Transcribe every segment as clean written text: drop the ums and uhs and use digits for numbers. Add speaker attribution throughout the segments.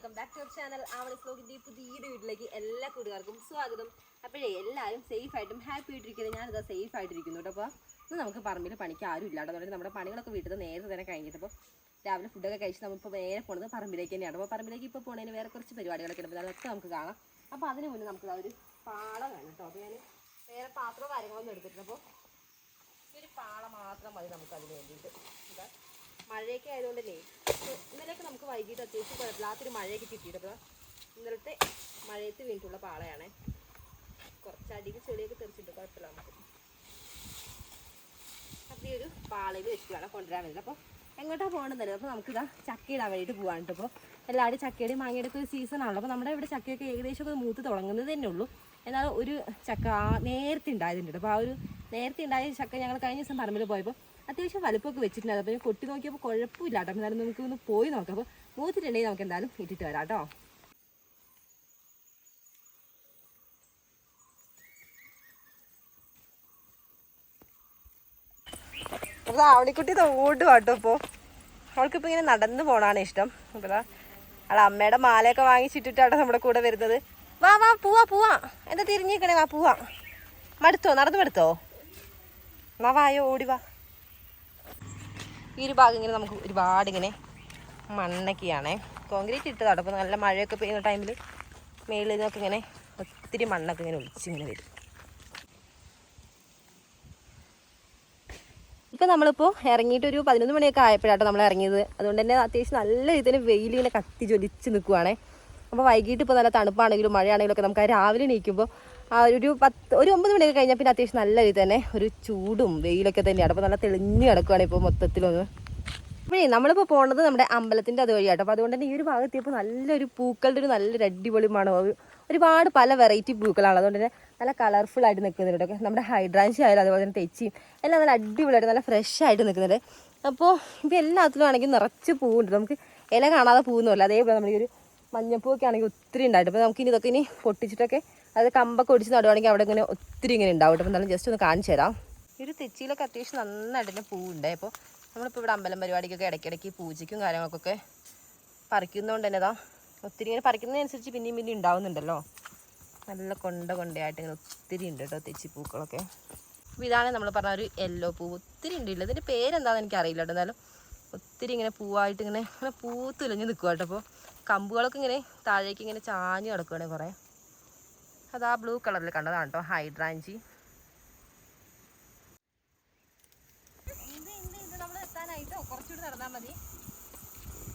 Speaker 1: Welcome back to our channel Avani വ്ലോഗിൻ്റെ പുതിയൊരു വീട്ടിലേക്ക് എല്ലാ കൂട്ടുകാർക്കും സ്വാഗതം. അപ്പോഴേ എല്ലാവരും സേഫ് ആയിട്ടും ഹാപ്പി ആയിട്ടിരിക്കുന്നത് ഞാനിതാ സേഫ് ആയിട്ടിരിക്കുന്നു കേട്ടോ. അപ്പോൾ ഇന്ന് നമുക്ക് പറമ്പിൽ പണിക്ക് ആരും ഇല്ലാട്ടോ. അതുകൊണ്ട് നമ്മുടെ പണികളൊക്കെ വീട്ടിൽ നേരത്തെ തന്നെ കഴിഞ്ഞിട്ടപ്പോൾ രാവിലെ ഫുഡൊക്കെ കഴിച്ച് നമ്മളിപ്പോൾ നേരെ പോകുന്നത് പറമ്പിലേക്ക് തന്നെയാണ്. അപ്പോൾ പറമ്പിലേക്ക് ഇപ്പോൾ പോകുന്നതിന് വേറെ കുറച്ച് പരിപാടികളൊക്കെ ഉണ്ട്, അതൊക്കെ നമുക്ക് കാണാം. അപ്പോൾ അതിന് മുന്നേ നമുക്ക് ഒരു പാളം വേണം കേട്ടോ. അപ്പോൾ ഞാൻ വേറെ പാത്രമോ കാര്യങ്ങളൊന്നും എടുത്തിട്ടുണ്ട്. അപ്പോൾ ഈ ഒരു പാള മാത്രം മതി നമുക്ക് അതിന് വേണ്ടിയിട്ട്. എന്താ മഴയൊക്കെ ആയതുകൊണ്ടല്ലേ ഇന്നലെയൊക്കെ നമുക്ക് വൈകിട്ട് അത്യാവശ്യം കുഴപ്പമില്ലാത്തൊരു മഴയൊക്കെ കിട്ടിയിട്ടപ്പോൾ ഇന്നലത്തെ മഴയത്ത് വീണിട്ടുള്ള പാളയാണ്. കുറച്ചധികം ചെളിയൊക്കെ തെറിച്ചിട്ട് കുഴപ്പമില്ല നമുക്ക്. അപ്പോൾ ഈ ഒരു പാളയിൽ വെച്ച് വേണം കൊണ്ടുവരാൻ വേണ്ടിയിട്ട്. അപ്പോൾ എങ്ങോട്ടാണ് പോകണമെന്നല്ലേ. അപ്പോൾ നമുക്കിതാ ചക്ക ഇടാൻ വേണ്ടിയിട്ട് പോകാനിട്ട്. അപ്പോൾ എല്ലാവരും ചക്കയുടെയും മാങ്ങയുടെ ഒക്കെ ഒരു സീസണാണല്ലോ. അപ്പോൾ നമ്മുടെ ഇവിടെ ചക്കയൊക്കെ ഏകദേശം ഒക്കെ മൂത്ത് തുടങ്ങുന്നത് തന്നെ ഉള്ളൂ. എന്നാൽ ഒരു ചക്ക നേരത്തെ ഉണ്ടായതുണ്ട്. അപ്പോൾ ആ ഒരു നേരത്തെ ഉണ്ടായ ചക്ക ഞങ്ങൾ കഴിഞ്ഞ ദിവസം പറമ്പിൽ പോയപ്പോൾ അത്യാവശ്യം വലുപ്പമൊക്കെ വെച്ചിട്ടുണ്ട്. അപ്പോൾ ഞാൻ കൊട്ടി നോക്കിയപ്പോൾ കുഴപ്പമില്ല കേട്ടോ. എന്നാലും നമുക്ക് ഒന്ന് പോയി നോക്കാം. അപ്പോൾ മൂത്തിട്ടുണ്ടെങ്കിൽ നമുക്ക് എന്തായാലും ഇട്ടിട്ട് വരാം കേട്ടോ. അപ്പോൾ ആവണിക്കുട്ടി ഓടും കേട്ടോ. ഇപ്പോൾ അവൾക്കിപ്പോൾ ഇങ്ങനെ നടന്ന് പോകണമാണ് ഇഷ്ടം. അപ്പോൾ അവളെ അമ്മയുടെ മാലയൊക്കെ വാങ്ങിച്ചിട്ടിട്ടാണ് നമ്മുടെ കൂടെ വരുന്നത്. വാ വാ പോവാ പോവാ, എന്താ തിരിഞ്ഞിരിക്കണേ, വാ പോവാ. മടുത്തോ, നടന്ന് മടുത്തോ? എന്നാ വായോ, ഓടി വാ. ഈ ഒരു ഭാഗം ഇങ്ങനെ നമുക്ക് ഒരുപാട് ഇങ്ങനെ മണ്ണൊക്കെയാണേ, കോൺക്രീറ്റ് ഇട്ടതാണ്. അപ്പോൾ നല്ല മഴയൊക്കെ പെയ്യുന്ന ടൈമിൽ മേളിൽ നിന്നൊക്കെ ഇങ്ങനെ ഒത്തിരി മണ്ണൊക്കെ ഇങ്ങനെ ഒളിച്ചിങ്ങനെ വരും. ഇപ്പം നമ്മളിപ്പോൾ ഇറങ്ങിയിട്ട് ഒരു 11 മണിയൊക്കെ ആയപ്പോഴാട്ടോ നമ്മൾ ഇറങ്ങിയത്. അതുകൊണ്ട് തന്നെ അത്യാവശ്യം നല്ല രീതിയിൽ വെയിലിങ്ങനെ കത്തി ജ്വലിച്ച് നിൽക്കുവാണേ. അപ്പോൾ വൈകിട്ട് ഇപ്പോൾ നല്ല തണുപ്പാണെങ്കിലും മഴയാണെങ്കിലും ഒക്കെ നമുക്ക് രാവിലെ എണീക്കുമ്പോൾ ആ ഒരു 9 മണിയൊക്കെ കഴിഞ്ഞാൽ പിന്നെ അത്യാവശ്യം നല്ല രീതി തന്നെ ഒരു ചൂടും വെയിലൊക്കെ തന്നെയാണ്. അപ്പോൾ നല്ല തെളിഞ്ഞ് കിടക്കുകയാണ് ഇപ്പോൾ മൊത്തത്തിലൊന്ന്. അപ്പോഴേ നമ്മളിപ്പോൾ പോകുന്നത് നമ്മുടെ അമ്പലത്തിൻ്റെ അതുവഴിയാട്ടോ. അപ്പോൾ അതുകൊണ്ട് തന്നെ ഈ ഒരു ഭാഗത്തെത്തിയപ്പോൾ നല്ലൊരു പൂക്കളുടെ ഒരു നല്ലൊരു അടിപൊളി മണം. ഒരുപാട് പല വെറൈറ്റി പൂക്കളാണ്. അതുകൊണ്ട് തന്നെ നല്ല കളർഫുൾ ആയിട്ട് നിൽക്കുന്നുണ്ട്. നമ്മുടെ ഹൈഡ്രാഞ്ചി ആയാലും അതുപോലെ തന്നെ തെച്ചിയും എല്ലാം നല്ല അടിപൊളിയായിട്ട് നല്ല ഫ്രഷ് ആയിട്ട് നിൽക്കുന്നുണ്ട്. അപ്പോൾ ഇപ്പോൾ എല്ലാത്തിലും ആണെങ്കിൽ നിറച്ച് പൂവുണ്ട്. നമുക്ക് ഇല കാണാതെ പൂവൊന്നുമില്ല. അതേപോലെ നമ്മൾ ഈ ഒരു മഞ്ഞപ്പൂവൊക്കെ ആണെങ്കിൽ ഒത്തിരി ഉണ്ടായിട്ട്. അപ്പോൾ നമുക്കിനി ഇതൊക്കെ ഇനി പൊട്ടിച്ചിട്ടൊക്കെ അത് കമ്പൊക്കെ ഒടിച്ച് നടുവാണെങ്കിൽ അവിടെ ഇങ്ങനെ ഒത്തിരി ഇങ്ങനെ ഉണ്ടാവും. അപ്പോൾ എന്നാലും ജസ്റ്റ് ഒന്ന് കാണിച്ചു തരാം. ഈ ഒരു തെച്ചിയിലൊക്കെ അത്യാവശ്യം നന്നായിട്ട് തന്നെ പൂവുണ്ട്. അപ്പോൾ നമ്മളിപ്പോൾ ഇവിടെ അമ്പലം പരിപാടിക്കൊക്കെ ഇടയ്ക്കിടയ്ക്ക് പൂജയ്ക്കും കാര്യങ്ങൾക്കൊക്കെ പറിക്കുന്നതുകൊണ്ട് തന്നെ ഒത്തിരി ഇങ്ങനെ പറിക്കുന്നതിനനുസരിച്ച് പിന്നെയും പിന്നെയും ഉണ്ടാവുന്നുണ്ടല്ലോ. നല്ല കൊണ്ടയായിട്ട് ഇങ്ങനെ ഒത്തിരി ഉണ്ട് കേട്ടോ തെച്ചിപ്പൂക്കളൊക്കെ. അപ്പോൾ ഇതാണ് നമ്മൾ പറഞ്ഞ ഒരു യെല്ലോ പൂവ്. ഒത്തിരി ഉണ്ട്. ഇല്ല ഇതിൻ്റെ പേരെന്താണെന്ന് എനിക്കറിയില്ല കേട്ടോ. എന്നാലും ഒത്തിരി ഇങ്ങനെ പൂവായിട്ട് ഇങ്ങനെ പൂത്തുലഞ്ഞ് നിൽക്കുക കേട്ടോ. അപ്പോൾ കമ്പുകളൊക്കെ ഇങ്ങനെ താഴേക്ക് ഇങ്ങനെ ചാഞ്ഞ് കിടക്കുകയാണ് കുറേ. അത് ആ ബ്ലൂ കളറിൽ കണ്ടതാണ് കേട്ടോ ഹൈഡ്രാഞ്ചി. നമ്മൾ എത്താനായിട്ടോ കുറച്ചുകൂടി നടന്നാൽ മതി.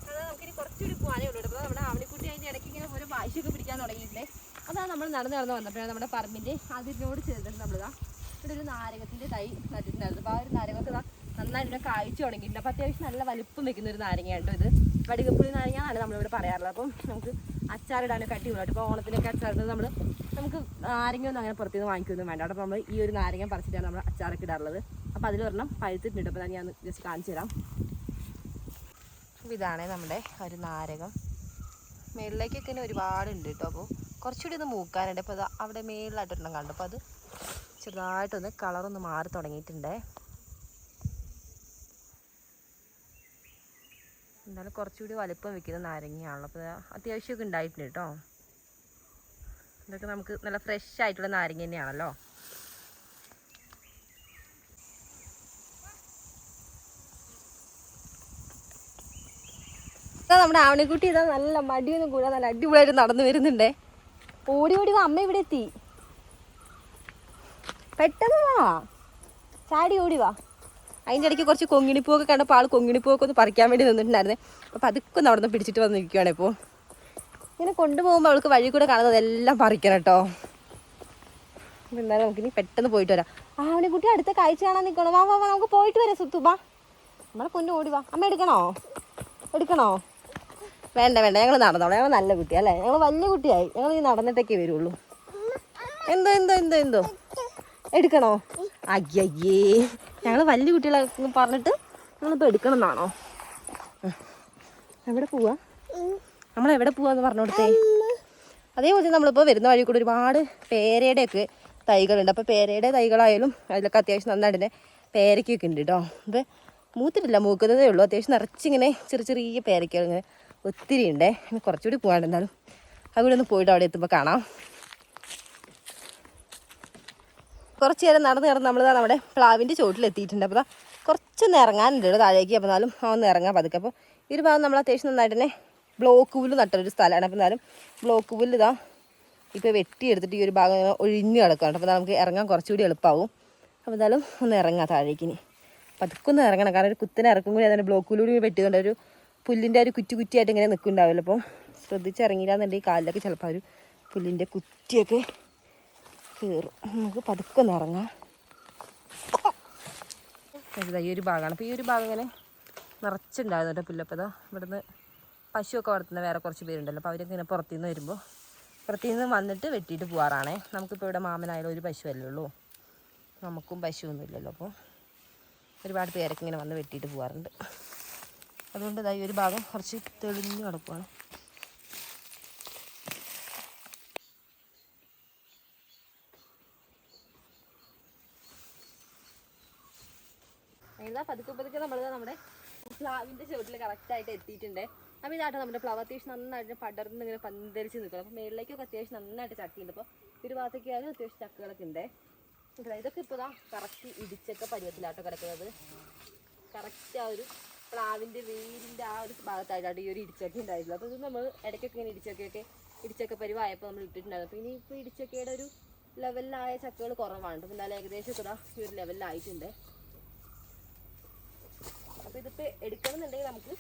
Speaker 1: അതാ നമുക്കിനി കുറച്ചുകൂടി പോകാനേ ഉള്ളൂ. അപ്പോൾ നമ്മുടെ ആവണിക്കുട്ടി അതിൻ്റെ ഇടയ്ക്ക് ഇങ്ങനെ ഓരോ വാശിയൊക്കെ പിടിക്കാൻ തുടങ്ങിയിട്ടില്ലേ. അതാണ് നമ്മൾ നടന്ന് വന്നപ്പോഴാണ് നമ്മുടെ പറമ്പിൻ്റെ അതിനോട് ചേർന്നിട്ട് നമ്മളിതാ ഇവിടെ ഒരു നാരകത്തിൻ്റെ തൈ നട്ടിട്ടുണ്ടായിരുന്നു. അപ്പോൾ ആ ഒരു നാരകമൊക്കെ നന്നായിട്ട് കായ്ച്ചു തുടങ്ങിയിട്ടുണ്ട്. അപ്പോൾ അത്യാവശ്യം നല്ല വലുപ്പം വെക്കുന്ന ഒരു നാരങ്ങയാട്ടോ ഇത്. വടികപ്പുളി നാരങ്ങ എന്നാണ് നമ്മളിവിടെ പറയാറുള്ളത്. അപ്പം നമുക്ക് അച്ചാറിടാനൊക്കെ അടിപൊളിയായിട്ട്. ഇപ്പോൾ ഓണത്തിനൊക്കെ അച്ചാറിടുന്നത് നമുക്ക് നാരങ്ങയൊന്നും അങ്ങനെ പുറത്തുനിന്ന് വാങ്ങിക്കൊന്നും വേണ്ട. അപ്പോൾ നമ്മൾ ഈ ഒരു നാരങ്ങ പറിച്ചിട്ടാണ് നമ്മൾ അച്ചാറൊക്കെ ഇടാറുള്ളത്. അപ്പോൾ അതിലൊരെണ്ണം പഴുത്തിട്ടുണ്ട്. അപ്പോൾ ഞാൻ ജസ്റ്റ് കാണിച്ചു തരാം. അപ്പോൾ ഇതാണ് നമ്മുടെ ഒരു നാരകം. മേളിലേക്കൊക്കെ ഇങ്ങനെ ഒരുപാടുണ്ട് കേട്ടോ. അപ്പോൾ കുറച്ചുകൂടി ഒന്ന് മൂക്കാനുണ്ട്. അപ്പോൾ അത് അവിടെ മേളിലായിട്ടൊരെണ്ണം കണ്ടു. അപ്പോൾ അത് ചെറുതായിട്ടൊന്ന് കളറൊന്ന് മാറി തുടങ്ങിയിട്ടുണ്ടേ. എന്നാലും കുറച്ചുകൂടി വലുപ്പം വെക്കുന്ന നാരങ്ങയാണല്ലോ. അപ്പോൾ അത്യാവശ്യമൊക്കെ ഉണ്ടായിട്ടുണ്ട് കേട്ടോ. ഇതൊക്കെ നമുക്ക് നല്ല ഫ്രഷ് ആയിട്ടുള്ള നാരങ്ങ തന്നെയാണല്ലോ. നമ്മുടെ ആവണിക്കുട്ടി ഇതാ നല്ല മടിയൊന്നും കൂടാതെ നല്ല അടിപൊളിയായിട്ട് നടന്നു വരുന്നുണ്ടേ. ഓടി ഓടി അമ്മ ഇവിടെ എത്തി. പെട്ടെന്ന് വാ, ചാടി ഓടി വാ. അതിൻ്റെ ഇടയ്ക്ക് കുറച്ച് കൊങ്ങിണിപ്പൂവൊക്കെ കണ്ടപ്പോൾ ആൾ കൊങ്ങിണിപ്പൂവൊക്കെ ഒന്ന് പറിക്കാൻ വേണ്ടി നിന്നിട്ടുണ്ടായിരുന്നേ. അപ്പോൾ അതൊക്കെ ഒന്ന് അവിടെ നിന്ന് പിടിച്ചിട്ട് വന്നിരിക്കുകയാണ്. ഇപ്പോൾ ഇങ്ങനെ കൊണ്ടുപോകുമ്പോൾ അവൾക്ക് വഴി കൂടെ കാണുന്നത് എല്ലാം പറിക്കണം കേട്ടോ. എന്നാലും നമുക്കിനി പെട്ടെന്ന് പോയിട്ട് വരാം. ആവണിക്കുട്ടി അടുത്ത കാഴ്ച കാണാൻ നിൽക്കണോ? വാ വാ വാ, നമുക്ക് പോയിട്ട് വരാം. സുത്തുബാ, നമ്മളെ പൊന്നു ഓടി വാ. അമ്മ എടുക്കണോ? വേണ്ട വേണ്ട, ഞങ്ങൾ നടന്നോളാം. ഞങ്ങൾ നല്ല കുട്ടിയല്ലേ, ഞങ്ങൾ വലിയ കുട്ടിയായി. ഞങ്ങൾ ഈ നടന്നിട്ടൊക്കെ വരുള്ളൂ. എന്തോ എടുക്കണോ? അയ്യയ്യേ, ഞങ്ങൾ വലിയ കുട്ടികളെ പറഞ്ഞിട്ട് ഞങ്ങളിപ്പോൾ എടുക്കണം എന്നാണോ? എവിടെ പോവാ? നമ്മളെവിടെ പോവാന്ന് പറഞ്ഞു കൊടുത്തേ. അതേപോലെ നമ്മളിപ്പോൾ വരുന്ന വഴി കൂടെ ഒരുപാട് പേരയുടെയൊക്കെ തൈകളുണ്ട്. അപ്പോൾ പേരയുടെ തൈകളായാലും അതിലൊക്കെ അത്യാവശ്യം നന്നായിട്ട് തന്നെ പേരയ്ക്കൊക്കെ ഉണ്ട് കേട്ടോ. അപ്പോൾ മൂത്തിട്ടില്ല, മൂക്കുന്നതേ ഉള്ളൂ. അത്യാവശ്യം നിറച്ചിങ്ങനെ ചെറിയ പേരയ്ക്കകൾ ഇങ്ങനെ ഒത്തിരി ഉണ്ടേ. കുറച്ചുകൂടി പോകാണ്ട്, എന്നാലും അവിടെ ഒന്ന് പോയിട്ട് അവിടെ എത്തുമ്പോൾ കാണാം. കുറച്ച് നേരം നടന്ന് നമ്മൾ നമ്മുടെ പ്ലാവിൻ്റെ ചോട്ടിലെത്തിയിട്ടുണ്ട്. അപ്പോൾ കുറച്ചൊന്ന് ഇറങ്ങാനുണ്ട് താഴേക്ക്. അപ്പോൾ എന്നാലും ഒന്ന് ഇറങ്ങാൻ പതുക്കെ. അപ്പോൾ ഈ ഒരു ഭാഗം നമ്മൾ അത്യാവശ്യം നന്നായിട്ട് തന്നെ ബ്ലോക്ക് പുല്ല് നട്ടൊരു സ്ഥലമാണ്. അപ്പോൾ എന്നാലും ബ്ലോക്ക് പുല്ല് ഇതാ ഇപ്പോൾ വെട്ടിയെടുത്തിട്ട് ഈ ഒരു ഭാഗം ഒഴിഞ്ഞ് കിടക്കുകയാണ്. അപ്പോൾ നമുക്ക് ഇറങ്ങാൻ കുറച്ചുകൂടി എളുപ്പമാവും. അപ്പോൾ എന്തായാലും ഒന്ന് ഇറങ്ങാം താഴേക്കിനി. പതുക്കൊന്ന് ഇറങ്ങണം, കാരണം ഒരു കുത്തിനെ ഇറക്കും കൂടി അതിൻ്റെ ബ്ലോക്ക് പുല്ലൂടി വെട്ടിയതുകൊണ്ട് ഒരു പുല്ലിൻ്റെ ഒരു കുറ്റിയായിട്ട് ഇങ്ങനെ നിൽക്കുന്നുണ്ടാവില്ല. അപ്പോൾ ശ്രദ്ധിച്ചിറങ്ങില്ല എന്നുണ്ടെങ്കിൽ കാലിലൊക്കെ ചിലപ്പോൾ ഒരു പുല്ലിൻ്റെ കുറ്റിയൊക്കെ കയറും. നമുക്ക് പതുക്കൊന്ന് ഇറങ്ങാം. ഈ ഒരു ഭാഗമാണ്. അപ്പോൾ ഈ ഒരു ഭാഗം ഇങ്ങനെ നിറച്ചുണ്ടായിരുന്നു കേട്ടോ പുല്ലപ്പോൾ. ഇതാ ഇവിടുന്ന് പശുവൊക്കെ വളർത്തുന്ന വേറെ കുറച്ച് പേരുണ്ടല്ലോ. അപ്പോൾ അവരൊക്കെ ഇങ്ങനെ പുറത്തുനിന്ന് വരുമ്പോൾ പുറത്തുനിന്ന് വന്നിട്ട് വെട്ടിയിട്ട് പോകാറാണേ. നമുക്കിപ്പോൾ ഇവിടെ മാമനായാലും ഒരു പശുവല്ലേ ഉള്ളൂ, നമുക്കും പശുവൊന്നും ഇല്ലല്ലോ. അപ്പോൾ ഒരുപാട് പേരൊക്കെ ഇങ്ങനെ വന്ന് വെട്ടിയിട്ട് പോകാറുണ്ട്. അതുകൊണ്ട് ഇതായി ഒരു ഭാഗം കുറച്ച് തെളിഞ്ഞ് കിടക്കുവാണ്. ഏതാ പതുക്കെ നമ്മുടെ പ്ലാവിൻ്റെ ചുവട്ടിൽ കറക്റ്റായിട്ട് എത്തിയിട്ടുണ്ട്. അപ്പോൾ ഇതാട്ടോ നമ്മുടെ പ്ലവ് അത്യാവശ്യം നന്നായിട്ട് പടർന്ന് ഇങ്ങനെ പന്തരിച്ച് നിൽക്കണം. അപ്പോൾ മേളിലേക്കൊക്കെ അത്യാവശ്യം നന്നായിട്ട് ചക്കയുണ്ട്. അപ്പോൾ ഒരു ഭാഗത്തേക്ക് ആയാലും അത്യാവശ്യം ചക്കകളൊക്കെ ഉണ്ട്. ഇതൊക്കെ ഇപ്പോൾ കറക്റ്റ് ഇടിച്ചക്ക പരുവത്തിലാട്ടോ കിടക്കുന്നത്. കറക്റ്റ് ആ ഒരു പ്ലാവിൻ്റെ വേരിൻ്റെ ആ ഒരു ഭാഗത്തായിട്ടാണ് ഈ ഒരു ഇടിച്ചക്ക ഉണ്ടായിരുന്നത്. അപ്പോൾ ഇത് നമ്മൾ ഇടയ്ക്കൊക്കെ ഇങ്ങനെ ഇടിച്ചക്ക പരുവായപ്പോൾ നമ്മൾ ഇട്ടിട്ടുണ്ടായിരുന്നു. അപ്പോൾ ഇനിയിപ്പോൾ ഇടിച്ചക്കയുടെ ഒരു ലെവലിലായ ചക്കകൾ കുറവാണ്. അപ്പോൾ എന്നാലും ഏകദേശം ഒക്കെ ഈ ഒരു ലെവലിലായിട്ടുണ്ട്. അപ്പോൾ ഇതിപ്പോൾ എടുക്കണമെന്നുണ്ടെങ്കിൽ നമുക്ക്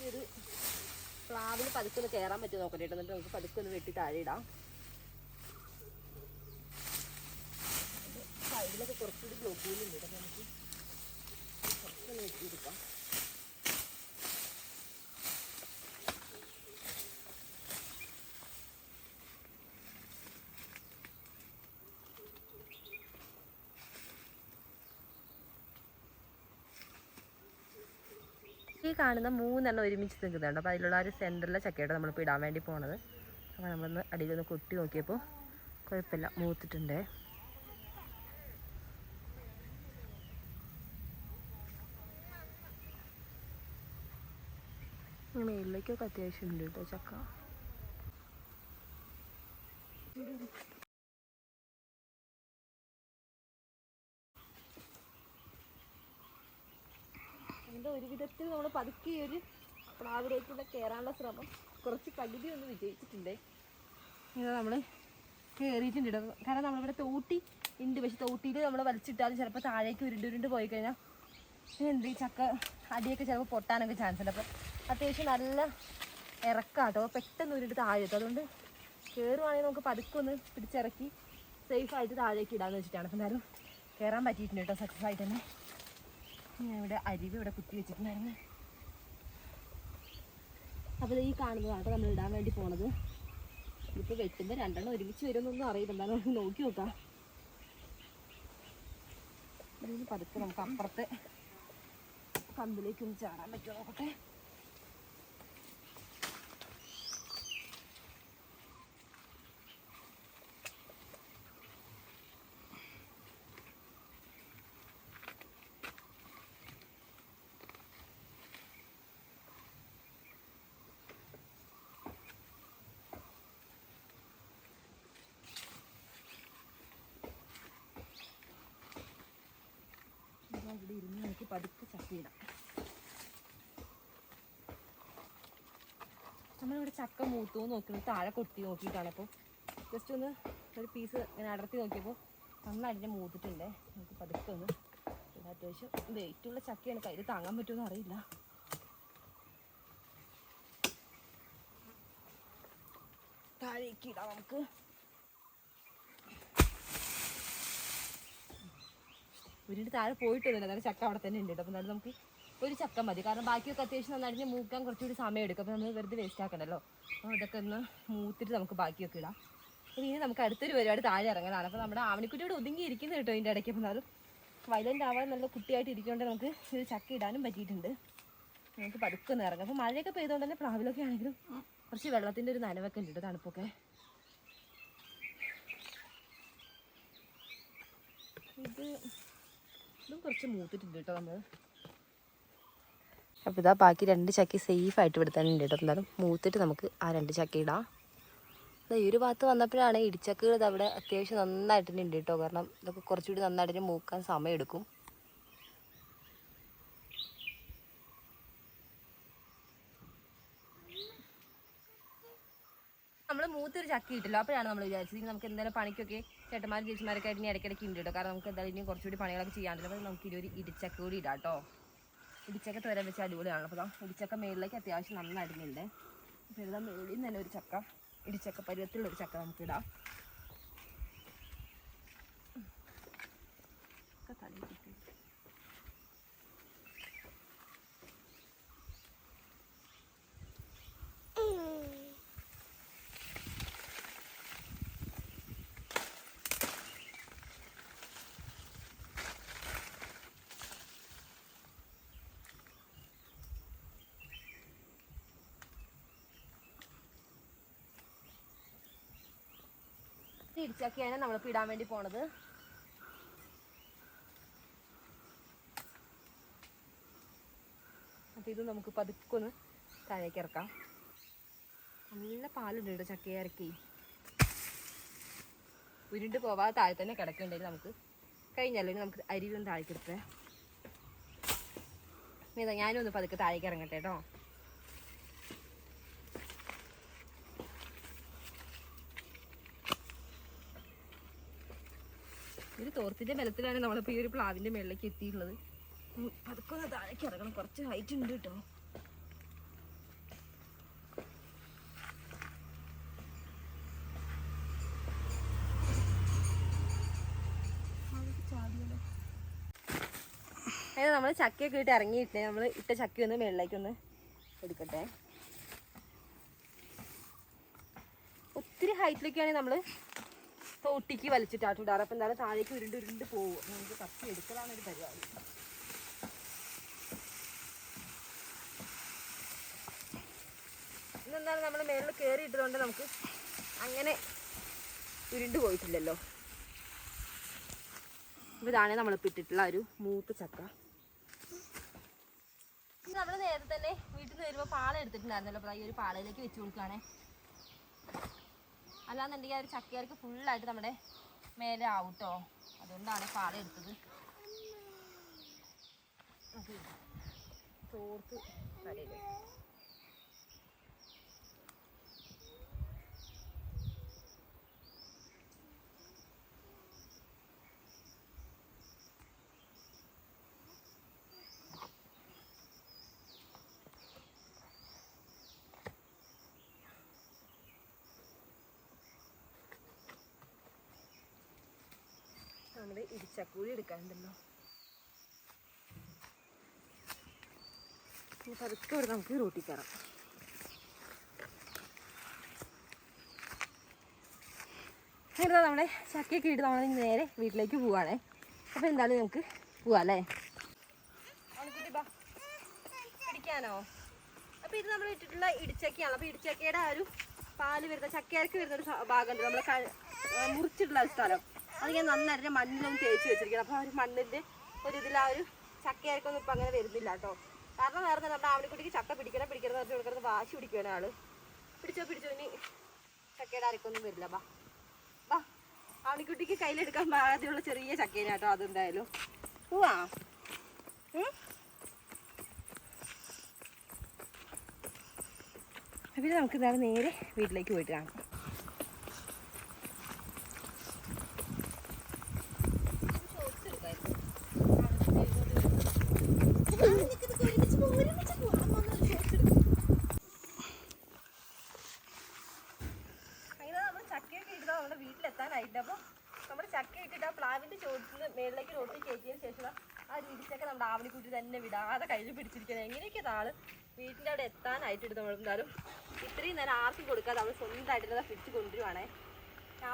Speaker 1: ഈ ഒരു പ്ലാവിന് പതുക്കൊന്ന് കയറാൻ പറ്റുമോ നോക്കട്ടെ. എന്നിട്ട് നമുക്ക് പതുക്കൊന്ന് വെട്ടി താഴെ ഇടാം. സൈഡിലൊക്കെ കുറച്ചുകൂടി ബ്ലോക്കുകളുണ്ട്. അപ്പോൾ നമുക്ക് കുറച്ചൊന്ന് വെട്ടിയെടുക്കാം. ഈ കാണുന്ന 3 ഒരുമിച്ച് നിൽക്കുന്നുണ്ട്. അപ്പോൾ അതിലുള്ള ഒരു സെൻറ്ററിലെ ചക്കയുടെ നമ്മളിപ്പോൾ ഇടാൻ വേണ്ടി പോണത്. അപ്പോൾ നമ്മളൊന്ന് അടിയിലൊന്ന് കൊട്ടി നോക്കിയപ്പോൾ കുഴപ്പമില്ല, മൂത്തിട്ടുണ്ട്. മേളിലേക്കൊക്കെ അത്യാവശ്യം ഉണ്ട് കേട്ടോ ചക്ക. അതിൻ്റെ ഒരു വിധത്തിൽ നമ്മൾ പതുക്കെ ഒരു പ്ലാവിലേക്കൂടെ കയറാനുള്ള ശ്രമം കുറച്ച് പകുതി ഒന്ന് വിജയിച്ചിട്ടുണ്ട്. ഇത് നമ്മൾ കയറിയിട്ടുണ്ട്. കാരണം നമ്മളിവിടെ തോട്ടി ഉണ്ട്, പക്ഷെ തോട്ടിയിൽ നമ്മൾ വലിച്ചിട്ടാലും ചിലപ്പോൾ താഴേക്ക് ഉരുണ്ട് പോയി കഴിഞ്ഞാൽ എന്ത് ചക്ക അടിയൊക്കെ ചിലപ്പോൾ പൊട്ടാനൊക്കെ ചാൻസ് ഉണ്ട്. അപ്പോൾ അത്യാവശ്യം നല്ല ഇറക്കാട്ടോ, പെട്ടെന്ന് ഉരുണ്ട് താഴെത്തും. അതുകൊണ്ട് കയറുവാണെങ്കിൽ നമുക്ക് പതുക്കെ ഒന്ന് പിടിച്ചിറക്കി സേഫായിട്ട് താഴേക്ക് ഇടാമെന്ന് വെച്ചിട്ടാണ്. അപ്പോൾ എന്തായാലും കയറാൻ പറ്റിയിട്ടുണ്ട് കേട്ടോ, സക്സസ് ആയിട്ട് തന്നെ. ഞാൻ ഇവിടെ അരിവ് ഇവിടെ കുത്തി വെച്ചിട്ടുണ്ടായിരുന്നു. അപ്പോൾ ഈ കാണുന്നതാണ് നമ്മൾ ഇടാൻ വേണ്ടി പോണത്. ഇപ്പോൾ വെട്ടുമ്പോൾ 2 ഒരുമിച്ച് വരുമെന്നൊന്നും അറിയില്ല, എന്തായാലും നമുക്ക് നോക്കി നോക്കാം. ഇതിന് പതുക്കെ നമുക്ക് അപ്പുറത്തെ കമ്പിലേക്ക് ഒന്ന് ചാടാൻ പറ്റുമോ നോക്കട്ടെ. ഇവിടെ ഇരുന്ന് നമുക്ക് പതുക്കെ ചക്കയിടാം. നമ്മളിവിടെ ചക്ക മൂത്തു നോക്കുന്നത് താഴെ കൊട്ടി നോക്കിയിട്ടാണ്. അപ്പോൾ ജസ്റ്റ് ഒന്ന് ഒരു പീസ് ഇങ്ങനെ അടർത്തി നോക്കിയപ്പോൾ നന്നായിട്ട് മൂത്തിട്ടുണ്ട്. നമുക്ക് പതുക്കെ ഒന്ന് അത്യാവശ്യം വെയിറ്റുള്ള ചക്കയാണ്, കയ്യിൽ താങ്ങാൻ പറ്റുമെന്ന് അറിയില്ല. താഴേക്ക് ഇടാം നമുക്ക്. ഉരുണ്ട് താഴെ പോയിട്ടൊന്നുമില്ല, എന്നാലും ചക്ക അവിടെ തന്നെ ഉണ്ട്. അപ്പോൾ എന്നാലും നമുക്ക് ഒരു ചക്ക മതി, കാരണം ബാക്കിയൊക്കെ അത്യാവശ്യം നന്നായിട്ട് മൂക്കാൻ കുറച്ചുകൂടി സമയം എടുക്കും. അപ്പോൾ നമ്മൾ വെറുതെ വേസ്റ്റ് ആക്കണ്ടല്ലോ. അപ്പോൾ ഇതൊക്കെ ഒന്ന് മൂത്തിട്ട് നമുക്ക് ബാക്കിയൊക്കെ ഇടാം. അപ്പോൾ ഇനി നമുക്ക് അടുത്തൊരു പരിപാടി താഴെ ഇറങ്ങാനാണ്. അപ്പോൾ നമ്മുടെ ആവണിക്കുട്ടിയോട് ഒതുങ്ങി ഇരിക്കുന്നത് കേട്ടോ ഇതിൻ്റെ ഇടയ്ക്ക്. അപ്പോൾ എന്നാലും വയലൻ്റ് ആവാൻ നല്ല കുട്ടിയായിട്ട് ഇരിക്കുകൊണ്ട് നമുക്ക് ഒരു ചക്ക ഇടാനും പറ്റിയിട്ടുണ്ട്. നമുക്ക് പതുക്കെ ഒന്ന് ഇറങ്ങാം. അപ്പോൾ മഴയൊക്കെ പെയ്തുകൊണ്ട് തന്നെ പ്ലാവിലൊക്കെ ആണെങ്കിലും കുറച്ച് വെള്ളത്തിൻ്റെ ഒരു നനവൊക്കെ ഉണ്ട്, തണുപ്പൊക്കെ. ഇതും കുറച്ച് മൂത്തിട്ടുണ്ട് കേട്ടോ. നമ്മൾ അപ്പോൾ ഇതാ ബാക്കി 2 ചക്കി സേഫായിട്ട് ഇവിടെ തന്നെ ഉണ്ട് കേട്ടോ. എന്തായാലും മൂത്തിട്ട് നമുക്ക് ആ 2 ചക്ക ഇടാം. ഈ ഒരു ഭാഗത്ത് വന്നപ്പോഴാണ് ഇടിച്ചക്കകൾ ഇതവിടെ അത്യാവശ്യം നന്നായിട്ട് ഉണ്ട് കേട്ടോ. കാരണം ഇതൊക്കെ കുറച്ചുകൂടി നന്നായിട്ട് മൂക്കാൻ സമയം എടുക്കും. നമ്മൾ മൂത്തൊരു ചക്ക കിട്ടില്ല. അപ്പോഴാണ് നമ്മൾ വിചാരിച്ചത് ഇനി നമുക്ക് എന്തായാലും പണിക്കൊക്കെ ചേട്ടന്മാരും ചേച്ചിമാരൊക്കെ ആയിട്ട് ഇനി ഇടയ്ക്കിടയ്ക്ക് ഉണ്ട് കേട്ടോ. കാരണം നമുക്ക് എന്തായാലും ഇനി കുറച്ചുകൂടി പണികളൊക്കെ ചെയ്യാണ്ടല്ലോ. അപ്പോൾ നമുക്ക് ഒരു ഇടിച്ചക്ക കൂടി ഇടാം കേട്ടോ. ഇടിച്ചക്ക തോരൻ വെച്ച് അടിപൊളിയാണ്. അപ്പോൾ ഇടിച്ചക്ക മേളിലേക്ക് അത്യാവശ്യം നന്നായിട്ടുണ്ട്. അപ്പോൾ ഇവിടെ മേളിൽ നിന്ന് തന്നെ ഒരു ചക്ക, ഇടിച്ചക്ക പരുവത്തിലുള്ളൊരു ചക്ക നമുക്കിടാം. ഇടിച്ചക്കയാണ് നമ്മളിപ്പോൾ ഇടാൻ വേണ്ടി പോണത്. അപ്പോൾ ഇത് നമുക്ക് പതുക്കൊന്ന് താഴേക്ക് ഇറക്കാം. നല്ല പാലുണ്ട് കേട്ടോ ചക്കയിറക്കി. ഉരുണ്ട് പോവാതെ താഴെ തന്നെ കിടക്കുന്നുണ്ടെങ്കിൽ നമുക്ക് കഴിഞ്ഞല്ലോ. നമുക്ക് അരിയിലൊന്ന് താഴേക്ക് എടുത്തേ. ഞാനും ഒന്ന് പതുക്കെ താഴേക്ക് ഇറങ്ങട്ടെ കേട്ടോ. ഒരു തോർത്തിൻ്റെ ബലത്തിലാണ് നമ്മളിപ്പോൾ ഈ ഒരു പ്ലാവിൻ്റെ മേളിലേക്ക് എത്തിയിട്ടുള്ളത്. പതുക്കെ ഒന്ന് താഴേക്ക് ഇറങ്ങണം. കുറച്ച് ഹൈറ്റ് ഉണ്ട് കേട്ടോ. അതായത് നമ്മൾ ചക്കയൊക്കെ ഇട്ട് ഇറങ്ങിയിട്ടേ നമ്മൾ ഇട്ട ചക്കയൊന്ന് മേളിലേക്കൊന്ന് എടുക്കട്ടെ. ഒത്തിരി ഹൈറ്റിലേക്കാണെങ്കിൽ നമ്മൾ തോട്ടിക്ക് വലിച്ചിട്ടാട്ട് ഇടാറ്. അപ്പം എന്തായാലും താഴേക്ക് ഉരുണ്ട് പോകും. നമുക്ക് കത്തി എടുക്കലാണ് ഒരു പരിപാടി. ഇന്നെന്തായാലും നമ്മൾ മേളിൽ കയറി ഇട്ടതുകൊണ്ട് നമുക്ക് അങ്ങനെ ഉരുണ്ട് പോയിട്ടില്ലല്ലോ. അപ്പോൾ ഇതാണ് നമ്മളിപ്പോൾ ഇട്ടിട്ടുള്ള ഒരു മൂത്ത ചക്ക. നമ്മൾ നേരത്തെ തന്നെ വീട്ടിൽ നിന്ന് വരുമ്പോൾ പാള എടുത്തിട്ടുണ്ടായിരുന്നല്ലോ. അപ്പോൾ ഈ ഒരു പാളയിലേക്ക് വെച്ച് കൊടുക്കുകയാണേ. അല്ലാന്നുണ്ടെങ്കിൽ ആ ഒരു ചക്കയാർക്ക് ഫുള്ളായിട്ട് നമ്മുടെ മേലെ ആവും കേട്ടോ. അതുകൊണ്ടാണ് പാള എടുത്തത്. തോർത്ത് കരയില് നമ്മുടെ ഇടിച്ചക്കൂടി എടുക്കാനുണ്ടല്ലോ. പതുക്കെ ഇവിടെ നമുക്ക് റൂട്ടിൽ കയറാം. എന്നിട്ട് നമ്മുടെ ചക്കയൊക്കെ ഇട്ട് നമ്മൾ നേരെ വീട്ടിലേക്ക് പോവാണേ. അപ്പോൾ എന്തായാലും നമുക്ക് പോവാം അല്ലേ. പിടിക്കാനോ? അപ്പോൾ ഇത് നമ്മൾ ഇട്ടിട്ടുള്ള ഇടിച്ചക്കയാണ്. അപ്പോൾ ഇടിച്ചക്കയുടെ ആ ഒരു പാല് വരുന്ന ചക്കയരക്ക് വരുന്നൊരു ഭാഗമുണ്ട്. നമ്മൾ മുറിച്ചിട്ടുള്ള ഒരു സ്ഥലം അത് ഞാൻ നന്നായിട്ട് മണ്ണിലൊന്നും തേച്ച് വെച്ചിരിക്കണം. അപ്പോൾ ആ ഒരു മണ്ണിൻ്റെ ഒരു ഇതിൽ ആ ഒരു ചക്കയരക്കൊന്നും ഇപ്പം അങ്ങനെ വരുന്നില്ല കേട്ടോ. കാരണം വേറെ നമ്മുടെ ആവണിക്കുട്ടിക്ക് ചക്ക പിടിക്കണം എന്ന് പറഞ്ഞ് കൊടുക്കുന്നത് വാശി പിടിക്കുകയാണ് ആള്. പിടിച്ചോ ഇനി ചക്കയുടെ അരക്കൊന്നും വരില്ല. ബാ ആവണിക്കുട്ടിക്ക് കയ്യിലെടുക്കാൻ പാകത്തിലുള്ള ചെറിയ ചക്കേനെ കേട്ടോ. അതെന്തായാലും പോവാ. പിന്നെ നമുക്ക് എന്തായാലും നേരെ വീട്ടിലേക്ക് പോയിട്ട് കാണാം. വീട്ടിലെത്താനായിട്ട് അപ്പോൾ നമ്മൾ ചക്ക ഇട്ടിട്ട് ആ പ്ലാവിൻ്റെ ചോട്ടിൽ മേളിലേക്ക് റോട്ടിൽ കയറ്റിയതിന് ശേഷം ആ ഒരു ഇടിച്ചൊക്കെ നമ്മുടെ ആവണിക്കുട്ടി തന്നെ വിടാതെ കയ്യിൽ പിടിച്ചിരിക്കുന്നത്. എങ്ങനെയൊക്കെയാണ് ആള് വീട്ടിൻ്റെ അവിടെ എത്താനായിട്ട് നമ്മൾ എന്തായാലും ഇത്രയും നേരം ആർക്കും കൊടുക്കാതെ അവൾ സ്വന്തമായിട്ട് പിടിച്ച് കൊണ്ടുവരുവാണേ.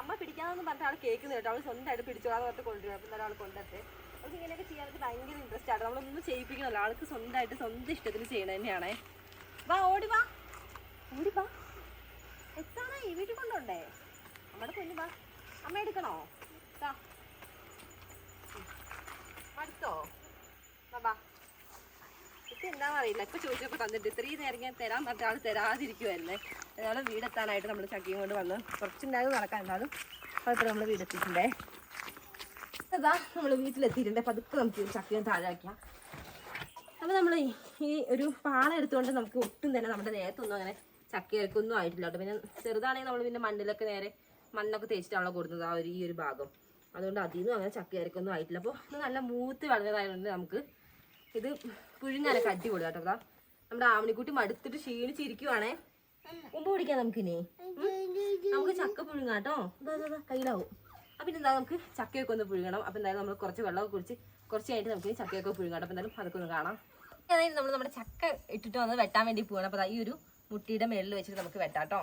Speaker 1: അമ്മ പിടിക്കാമെന്ന് പറഞ്ഞിട്ട് ആൾ കേൾക്കുന്നത് കേട്ടോ. അവൾ സ്വന്തമായിട്ട് പിടിച്ചോളാതെ പറഞ്ഞിട്ട് കൊണ്ടുവരും. അപ്പോൾ എന്തായാലും ആൾ കൊണ്ടുവരട്ടെ. അവൾക്ക് ഇങ്ങനെയൊക്കെ ചെയ്യാനൊക്കെ ഭയങ്കര ഇൻട്രസ്റ്റ് ആണ്. നമ്മളൊന്നും ചെയ്യിപ്പിക്കണമല്ലോ. ആൾക്ക് സ്വന്തമായിട്ട് സ്വന്തം ഇഷ്ടത്തിന് ചെയ്യണത് തന്നെയാണേ. വാ ഓടിവാ എത്താണോ ഈ വീട്ടിൽ കൊണ്ടുണ്ടേ നമ്മുടെ കുഞ്ഞു. വാ അമ്മ എടുക്കണോ? അടുത്തോ? ബാ എന്താണെന്ന് അറിയില്ല. ഇപ്പൊ ചോദിച്ചപ്പോൾ തന്നിട്ട് ഇത്രയും നേരം ഞാൻ തരാൻ പറഞ്ഞ ആൾ തരാതിരിക്കുമല്ലേ. അതാണ് വീടെത്താനായിട്ട് നമ്മൾ ചക്കയും കൊണ്ട് വന്ന് കുറച്ചുണ്ടായത് നടക്കാൻ എന്തായാലും കുഴപ്പമില്ല. നമ്മൾ വീടെത്തിയിട്ടുണ്ടേ. അതാ നമ്മൾ വീട്ടിലെത്തിയിട്ടുണ്ട്. പതുക്കെ നമുക്ക് ചക്കയും താഴെ വയ്ക്കാം. അപ്പോൾ നമ്മൾ ഈ ഒരു പാള എടുത്തുകൊണ്ട് നമുക്ക് ഒട്ടും തന്നെ നമ്മുടെ ദേഹത്തൊന്നും അങ്ങനെ ചക്കയൊന്നും ആയിട്ടില്ല കേട്ടോ. പിന്നെ ചെറുതാണെങ്കിൽ നമ്മൾ പിന്നെ മണ്ണിലൊക്കെ നേരെ മണ്ണൊക്കെ തേച്ചിട്ടാണല്ലോ കൊടുക്കുന്നത് ആ ഈ ഒരു ഭാഗം. അതുകൊണ്ട് അതിൽ നിന്നും അങ്ങനെ ചക്കയൊന്നും ആയിട്ടില്ല. അപ്പോൾ ഇത് നല്ല മൂത്ത് വളർന്നതായതുകൊണ്ട് നമുക്ക് ഇത് പുഴുങ്ങാനൊക്കെ അടിപൊളി കേട്ടോ. അതാ നമ്മുടെ ആവണിക്കുട്ടി മടുത്തിട്ട് ക്ഷീണിച്ചിരിക്കുവാണേ. മുമ്പ് പിടിക്കാം നമുക്കിനി. നമുക്ക് ചക്ക പുഴുങ്ങാം കേട്ടോ. ഇതാ കയ്യിലാവും. അപ്പം എന്താ നമുക്ക് ചക്കയൊക്കെ ഒന്ന് പുഴുങ്ങണം. അപ്പം എന്തായാലും നമ്മൾ കുറച്ച് വെള്ളമൊക്കെ കുടിച്ച് കുറച്ച് കഴിഞ്ഞിട്ട് നമുക്ക് ചക്കയൊക്കെ പുഴുങ്ങാം. അപ്പം എന്തായാലും അതൊക്കെ ഒന്ന് കാണാം. അതായത് നമ്മൾ നമ്മുടെ ചക്ക ഇട്ടിട്ട് വന്ന് വെട്ടാൻ വേണ്ടി പോകണം. അപ്പോൾ ഈ ഒരു മുട്ടിയുടെ മേളിൽ വെച്ചിട്ട് നമുക്ക് വെട്ടാട്ടോ.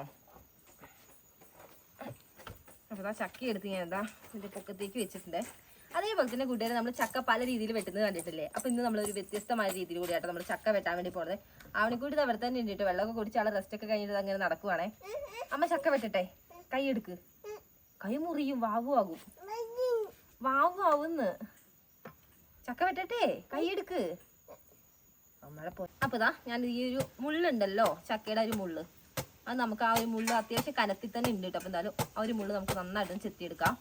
Speaker 1: അപ്പോൾ ആ ചക്ക എടുത്ത് ഞാൻ എന്താ ഇതിൻ്റെ പൊക്കത്തേക്ക് വെച്ചിട്ടുണ്ട്. അതേപോലെ തന്നെ കൂട്ടുകാരെ നമ്മൾ ചക്ക പല രീതിയിൽ വെട്ടുന്നത് കണ്ടിട്ടില്ലേ. അപ്പോൾ ഇന്ന് നമ്മളൊരു വ്യത്യസ്തമായ രീതിയിൽ കൂടിയാട്ടോ നമ്മൾ ചക്ക വെട്ടാൻ വേണ്ടി പോകുന്നത്. അവനെക്കൂടി അവിടെ തന്നെ ഉണ്ടിട്ട് വെള്ളമൊക്കെ കുടിച്ച് ആളെ റെസ്റ്റൊക്കെ കഴിഞ്ഞിട്ട് അങ്ങനെ നടക്കുവാണേ. അമ്മ ചക്ക വെട്ടട്ടെ. കൈ എടുക്ക്. കൈ മുറിയും. വാവു ആവുന്ന്. ചക്ക വെട്ടട്ടെ. കൈ എടുക്ക്. നമ്മളെ അപ്പോൾ ഇതാ ഞാൻ ഈ ഒരു മുള്ളുണ്ടല്ലോ ചക്കയുടെ ഒരു മുള്ള്, അത് നമുക്ക് ആ ഒരു മുള്ള് അത്യാവശ്യം കനത്തിൽ തന്നെ ഉണ്ട് കേട്ടോ. അപ്പോൾ എന്തായാലും ആ ഒരു മുള്ള് നമുക്ക് നന്നായിട്ട് ചെത്തിയെടുക്കാം.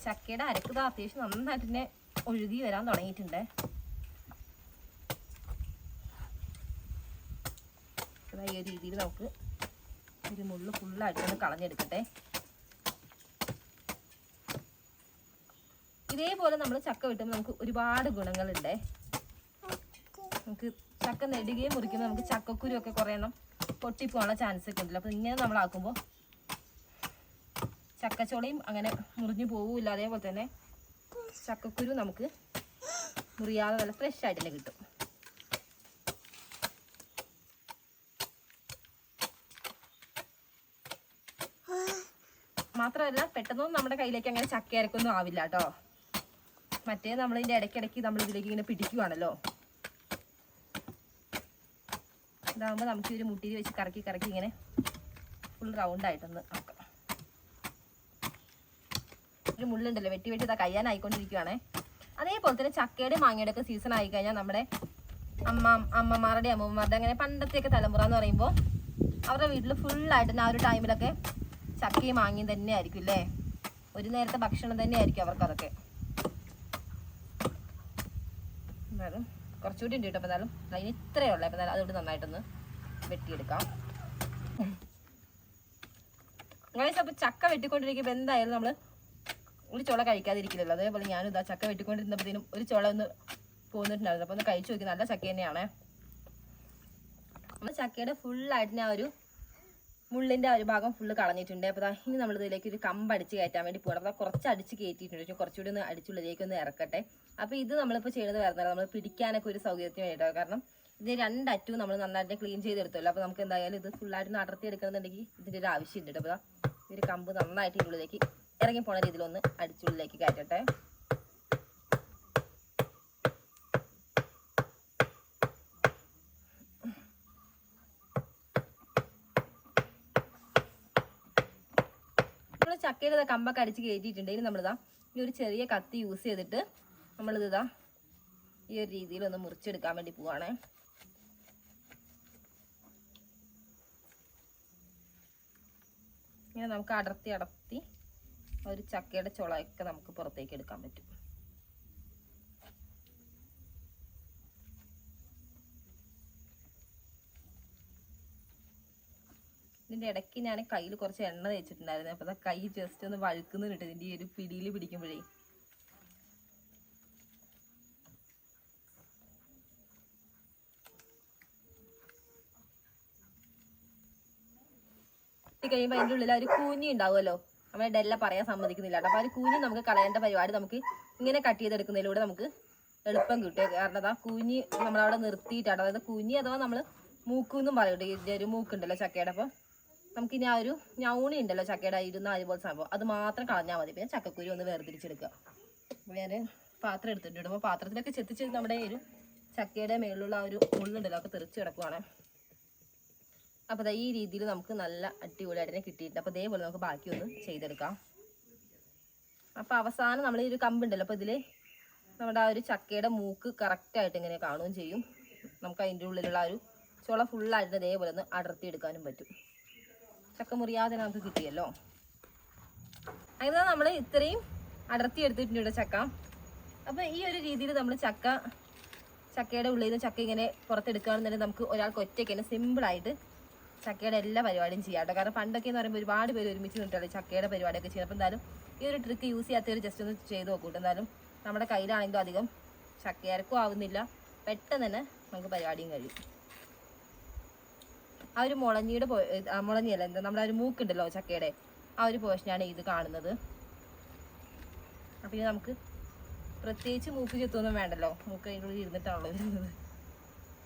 Speaker 1: ചക്കയുടെ അരക്ക് അത്യാവശ്യം നന്നായിട്ട് തന്നെ ഒഴുകി വരാൻ തുടങ്ങിയിട്ടുണ്ട്. ഈ ഒരു രീതിയിൽ നമുക്ക് ഒരു മുള്ളു ഫുള്ളായിട്ട് ഒന്ന് കളഞ്ഞെടുക്കട്ടെ. ഇതേപോലെ നമ്മൾ ചക്ക വെട്ടുമ്പോൾ നമുക്ക് ഒരുപാട് ഗുണങ്ങളുണ്ട്. നമുക്ക് ചക്ക നെടുകയും മുറിക്കുമ്പോൾ നമുക്ക് ചക്കക്കുരു ഒക്കെ കുറേ എണ്ണം പൊട്ടിപ്പോകാനുള്ള ചാൻസ് ഒക്കെ ഉണ്ടല്ലോ. അപ്പോൾ ഇങ്ങനെ നമ്മളാക്കുമ്പോൾ ചക്കച്ചോളയും അങ്ങനെ മുറിഞ്ഞു പോവില്ല. അതേപോലെ തന്നെ ചക്കക്കുരു നമുക്ക് മുറിയാതെ നല്ല ഫ്രഷ് ആയിട്ട് തന്നെ കിട്ടും. മാത്രമല്ല പെട്ടെന്നൊന്നും നമ്മുടെ കയ്യിലേക്ക് അങ്ങനെ ചക്ക അരക്കൊന്നും ആവില്ല കേട്ടോ. മറ്റേ നമ്മളിതിൻ്റെ ഇടയ്ക്കിടയ്ക്ക് നമ്മൾ ഇതിലേക്ക് ഇങ്ങനെ പിടിക്കുവാണല്ലോ. ഇതാകുമ്പോൾ നമുക്ക് ഒരു മുട്ടിയിൽ വെച്ച് കറക്കി കറക്കി ഇങ്ങനെ ഫുൾ റൗണ്ടായിട്ടൊന്ന് ആക്കാം. ഒരു മുള്ളുണ്ടല്ലോ വെട്ടി വെട്ടി ഇതാ കഴിയാനായിക്കൊണ്ടിരിക്കുകയാണേ. അതേപോലെ തന്നെ ചക്കയുടെ മാങ്ങയുടെ ഒക്കെ സീസൺ ആയി കഴിഞ്ഞാൽ നമ്മുടെ അമ്മമാരുടെ അമ്മമാരുടെ അങ്ങനെ പണ്ടത്തെയൊക്കെ തലമുറ എന്ന് പറയുമ്പോൾ അവരുടെ വീട്ടിൽ ഫുള്ളായിട്ട് ആ ഒരു ടൈമിലൊക്കെ ചക്കയും മാങ്ങയും തന്നെ ആയിരിക്കും അല്ലേ. ഒരു നേരത്തെ ഭക്ഷണം തന്നെ ആയിരിക്കും അവർക്ക് അതൊക്കെ. എന്നാലും കുറച്ചുകൂടി ഉണ്ട് കേട്ടോ. അപ്പോൾ എന്നാലും അതിന് ഇത്രയേ ഉള്ളൂ. അപ്പോൾ അതുകൊണ്ട് നന്നായിട്ടൊന്ന് വെട്ടിയെടുക്കാം. അങ്ങനെ അപ്പോൾ ചക്ക വെട്ടിക്കൊണ്ടിരിക്കുമ്പോൾ എന്തായാലും നമ്മൾ ഒരു ചോള കഴിക്കാതിരിക്കില്ലല്ലോ. അതേപോലെ ഞാനും ഇതാ ചക്ക വെട്ടിക്കൊണ്ടിരുന്നപ്പോഴത്തേനും ഒരു ചോള ഒന്ന് പോന്നിട്ടുണ്ടായിരുന്നു. അപ്പോൾ ഒന്ന് കഴിച്ചു നോക്കി. നല്ല ചക്ക തന്നെയാണ്. നമ്മൾ ചക്കയുടെ ഫുള്ളായിട്ട് ഞാൻ ഒരു മുള്ളിൻ്റെ ഒരു ഭാഗം ഫുള്ള് കളഞ്ഞിട്ടുണ്ട്. അപ്പോൾ ഇനി നമ്മൾ ഇതിലേക്ക് ഒരു കമ്പ് അടിച്ച് കയറ്റാൻ വേണ്ടി പോകണം. അപ്പോൾ കുറച്ച് അടിച്ച് കയറ്റിയിട്ടുണ്ട്. കുറച്ചുകൂടി ഒന്ന് അടിച്ചുള്ളിലേക്ക് ഒന്ന് ഇറക്കട്ടെ. അപ്പോൾ ഇത് നമ്മളിപ്പോൾ ചെയ്യുന്നത് വരുന്നത് നമ്മൾ പിടിക്കാനൊക്കെ ഒരു സൗകര്യത്തിന് വേണ്ടിയിട്ടാണ്. കാരണം ഇതിന് രണ്ടറ്റവും നമ്മൾ നന്നായിട്ട് ക്ലീൻ ചെയ്തെടുത്തല്ലോ. അപ്പോൾ നമുക്ക് എന്തായാലും ഇത് ഫുള്ളായിട്ട് നടത്തി എടുക്കണമെന്നുണ്ടെങ്കിൽ ഇതിൻ്റെ ഒരു ആവശ്യമുണ്ട്. അപ്പോൾ ഈ ഒരു കമ്പ് നന്നായിട്ട് ഉള്ളിലേക്ക് ഇറങ്ങി പോണ രീതിയിലൊന്ന് അടിച്ചുള്ളിലേക്ക് കയറ്റട്ടെ. നമ്മൾ ചക്കയുടെ കമ്പൊക്കെ അടിച്ച് കയറ്റിയിട്ടുണ്ടെങ്കിൽ നമ്മളിതാ ഈ ഒരു ചെറിയ കത്തി യൂസ് ചെയ്തിട്ട് നമ്മളിതാ ഈ ഒരു രീതിയിലൊന്ന് മുറിച്ചെടുക്കാൻ വേണ്ടി പോവാണേ. ഇങ്ങനെ നമുക്ക് അടർത്തി ഒരു ചക്കയുടെ ചുളയൊക്കെ നമുക്ക് പുറത്തേക്ക് എടുക്കാൻ പറ്റും. ഇതിൻ്റെ ഇടയ്ക്ക് ഞാൻ കയ്യിൽ കുറച്ച് എണ്ണ തേച്ചിട്ടുണ്ടായിരുന്നു. അപ്പോൾ കൈ ജസ്റ്റ് ഒന്ന് വഴുക്കുന്നുണ്ട് ഇതിൻ്റെ ഈ ഒരു പിടിയിൽ പിടിക്കുമ്പോഴേ. കഴിയുമ്പോൾ അതിൻ്റെ ഉള്ളിൽ ഒരു കൂഞ്ഞി ഉണ്ടാവുമല്ലോ. നമ്മുടെ ഡെല്ല പറയാൻ സമ്മതിക്കുന്നില്ല കേട്ടോ. അപ്പോൾ ആ ഒരു കൂഞ്ഞി നമുക്ക് കളയേണ്ട പരിപാടി നമുക്ക് ഇങ്ങനെ കട്ട് ചെയ്തെടുക്കുന്നതിലൂടെ നമുക്ക് എളുപ്പം കിട്ടും. കാരണം അതാ കൂഞ്ഞി നമ്മളവിടെ നിർത്തിയിട്ടാണ്. അതായത് കൂഞ്ഞി അഥവാ നമ്മൾ മൂക്കെന്നും പറയട്ടെ. ഇതിൻ്റെ ഒരു മൂക്കുണ്ടല്ലോ ചക്കയുടെ. അപ്പോൾ നമുക്കിനി ആ ഒരു ഞൗണി ഉണ്ടല്ലോ ചക്കയുടെ ഇരുന്ന അതുപോലെ സംഭവം അത് മാത്രം കളഞ്ഞാൽ മതി. പിന്നെ ചക്കക്കുരു ഒന്ന് വേർതിരിച്ചെടുക്കുക. അപ്പോൾ ഞാൻ പാത്രം എടുത്തിട്ടുണ്ട്. അപ്പോൾ പാത്രത്തിലൊക്കെ ചെത്തിച്ച് നമ്മുടെ ഒരു ചക്കയുടെ മേളിലുള്ള ആ ഒരു മുള്ളുണ്ടല്ലോ ഒക്കെ തെറിച്ച് കിടക്കുവാണ്. അപ്പോൾ ഈ രീതിയിൽ നമുക്ക് നല്ല അടിപൊളിയായിട്ട് തന്നെ കിട്ടിയിട്ടുണ്ട്. അപ്പോൾ ഇതേപോലെ നമുക്ക് ബാക്കി ഒന്ന് ചെയ്തെടുക്കാം. അപ്പോൾ അവസാനം നമ്മൾ ഈ ഒരു കമ്പുണ്ടല്ലോ, അപ്പോൾ ഇതിൽ നമ്മുടെ ആ ഒരു ചക്കയുടെ മൂക്ക് കറക്റ്റായിട്ട് ഇങ്ങനെ കാണുകയും ചെയ്യും. നമുക്ക് അതിൻ്റെ ഉള്ളിലുള്ള ആ ഒരു ചുള ഫുള്ളായിട്ട് ഇതേപോലെ ഒന്ന് അടർത്തി എടുക്കാനും പറ്റും. ചക്ക മുറിയാതെ നമുക്ക് കിട്ടിയല്ലോ. അങ്ങനെ നമ്മൾ ഇത്രയും അടർത്തി എടുത്തിട്ടുണ്ട് ചക്ക. അപ്പോൾ ഈ ഒരു രീതിയിൽ നമ്മൾ ചക്കയുടെ ഉള്ളിൽ നിന്ന് ചക്ക ഇങ്ങനെ പുറത്തെടുക്കുകയാണെന്നുണ്ടെങ്കിൽ നമുക്ക് ഒരാൾക്ക് ഒറ്റയ്ക്ക് തന്നെ സിമ്പിളായിട്ട് ചക്കയുടെ എല്ലാ പരിപാടിയും ചെയ്യാം കേട്ടോ. കാരണം പണ്ടൊക്കെ എന്ന് പറയുമ്പോൾ ഒരുപാട് പേര് ഒരുമിച്ച് നിന്നിട്ടല്ലേ ചക്കയുടെ പരിപാടിയൊക്കെ ചെയ്യുന്നത്. അപ്പോൾ എന്തായാലും ഈ ഒരു ട്രിക്ക് യൂസ് ചെയ്യാത്തവർ ജസ്റ്റ് ഒന്ന് ചെയ്ത് നോക്കൂട്ടോ. എന്തായാലും നമ്മുടെ കയ്യിലാണെങ്കിലും അധികം ചക്കയരക്കും ആവുന്നില്ല, പെട്ടെന്ന് തന്നെ നമുക്ക് പരിപാടിയും കഴിയും. ആ ഒരു മുളഞ്ഞിയല്ല എന്താ നമ്മുടെ ഒരു മൂക്കുണ്ടല്ലോ ചക്കയുടെ, ആ ഒരു പോർഷനാണ് ഇത് കാണുന്നത്. അപ്പോൾ ഇത് നമുക്ക് പ്രത്യേകിച്ച് മൂക്ക് ചെത്തൊന്നും വേണ്ടല്ലോ, മൂക്ക് അതിൻ്റെ ഉള്ളിൽ ഇരുന്നിട്ടാണല്ലോ വരുന്നത്.